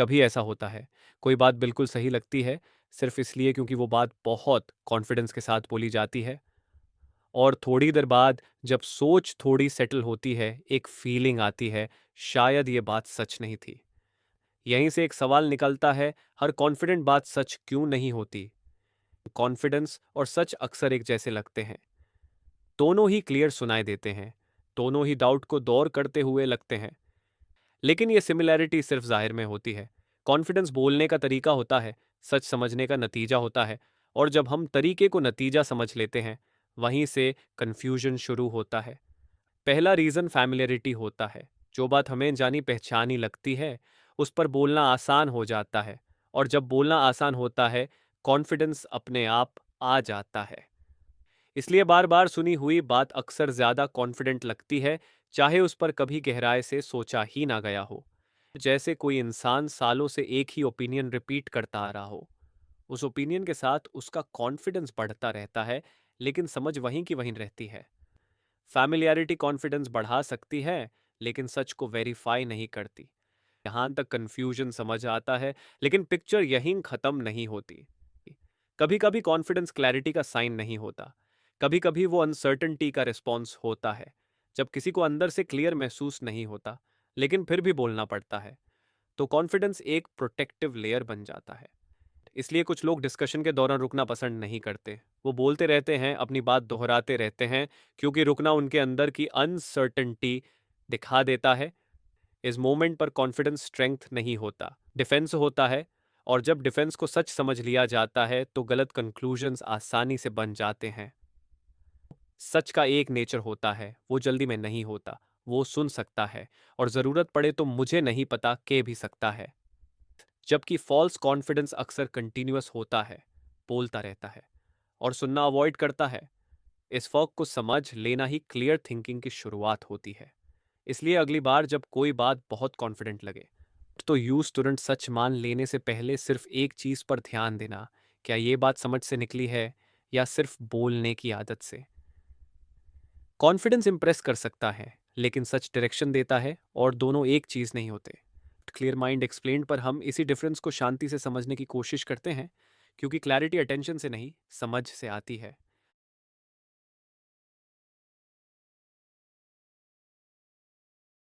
कभी ऐसा होता है, कोई बात बिल्कुल सही लगती है, सिर्फ इसलिए क्योंकि वो बात बहुत कॉन्फिडेंस के साथ बोली जाती है, और थोड़ी देर बाद जब सोच थोड़ी सेटल होती है, एक फीलिंग आती है, शायद ये बात सच नहीं थी। यहीं से एक सवाल निकलता है, हर कॉन्फिडेंट बात सच क्यों नहीं होती? कॉन्फिडेंस और सच अक्सर एक जैसे लगते हैं। दोनों ही क्लियर सुनाई देते हैं, दोनों ही डाउट को दूर करते हुए लगते हैं, लेकिन ये सिमिलैरिटी सिर्फ जाहिर में होती है। कॉन्फिडेंस बोलने का तरीका होता है, सच समझने का नतीजा होता है, और जब हम तरीके को नतीजा समझ लेते हैं, वहीं से कंफ्यूजन शुरू होता है। पहला रीजन फैमिलियरिटी होता है। जो बात हमें जानी पहचानी लगती है, उस पर बोलना आसान हो जाता है, और जब बोलना आसान होता है, कॉन्फिडेंस अपने आप आ जाता है। इसलिए बार बार सुनी हुई बात अक्सर ज्यादा कॉन्फिडेंट लगती है, चाहे उस पर कभी गहराई से सोचा ही ना गया हो। जैसे कोई इंसान सालों से एक ही ओपिनियन रिपीट करता आ रहा हो, उस ओपिनियन के साथ उसका कॉन्फिडेंस बढ़ता रहता है, लेकिन समझ वहीं की वहीं रहती है। फैमिलियरिटी कॉन्फिडेंस बढ़ा सकती है, लेकिन सच को वेरीफाई नहीं करती। यहां तक कंफ्यूजन समझ आता है, लेकिन पिक्चर यहीं खत्म नहीं होती। कभी कभी कॉन्फिडेंस क्लैरिटी का साइन नहीं होता, कभी कभी वो अनसर्टनिटी का रिस्पॉन्स होता है। जब किसी को अंदर से क्लियर महसूस नहीं होता, लेकिन फिर भी बोलना पड़ता है, तो कॉन्फिडेंस एक प्रोटेक्टिव लेयर बन जाता है। इसलिए कुछ लोग डिस्कशन के दौरान रुकना पसंद नहीं करते। वो बोलते रहते हैं, अपनी बात दोहराते रहते हैं, क्योंकि रुकना उनके अंदर की अनसर्टेनिटी दिखा देता है। इस मोमेंट पर कॉन्फिडेंस स्ट्रेंथ नहीं होता, डिफेंस होता है। और जब डिफेंस को सच समझ लिया जाता है, तो गलत कंक्लूजन्स आसानी से बन जाते हैं। सच का एक नेचर होता है, वो जल्दी में नहीं होता। वो सुन सकता है, और जरूरत पड़े तो मुझे नहीं पता कह भी सकता है। जबकि फॉल्स कॉन्फिडेंस अक्सर कंटिन्यूअस होता है, बोलता रहता है और सुनना अवॉइड करता है। इस फर्क को समझ लेना ही क्लियर थिंकिंग की शुरुआत होती है। इसलिए अगली बार जब कोई बात बहुत कॉन्फिडेंट लगे, तो यूज तुरंत सच मान लेने से पहले सिर्फ एक चीज पर ध्यान देना, क्या ये बात समझ से निकली है या सिर्फ बोलने की आदत से। कॉन्फिडेंस इंप्रेस कर सकता है, लेकिन सच डायरेक्शन देता है, और दोनों एक चीज नहीं होते। क्लियर माइंड एक्सप्लेन पर हम इसी डिफरेंस को शांति से समझने की कोशिश करते हैं, क्योंकि क्लैरिटी अटेंशन से नहीं, समझ से आती है।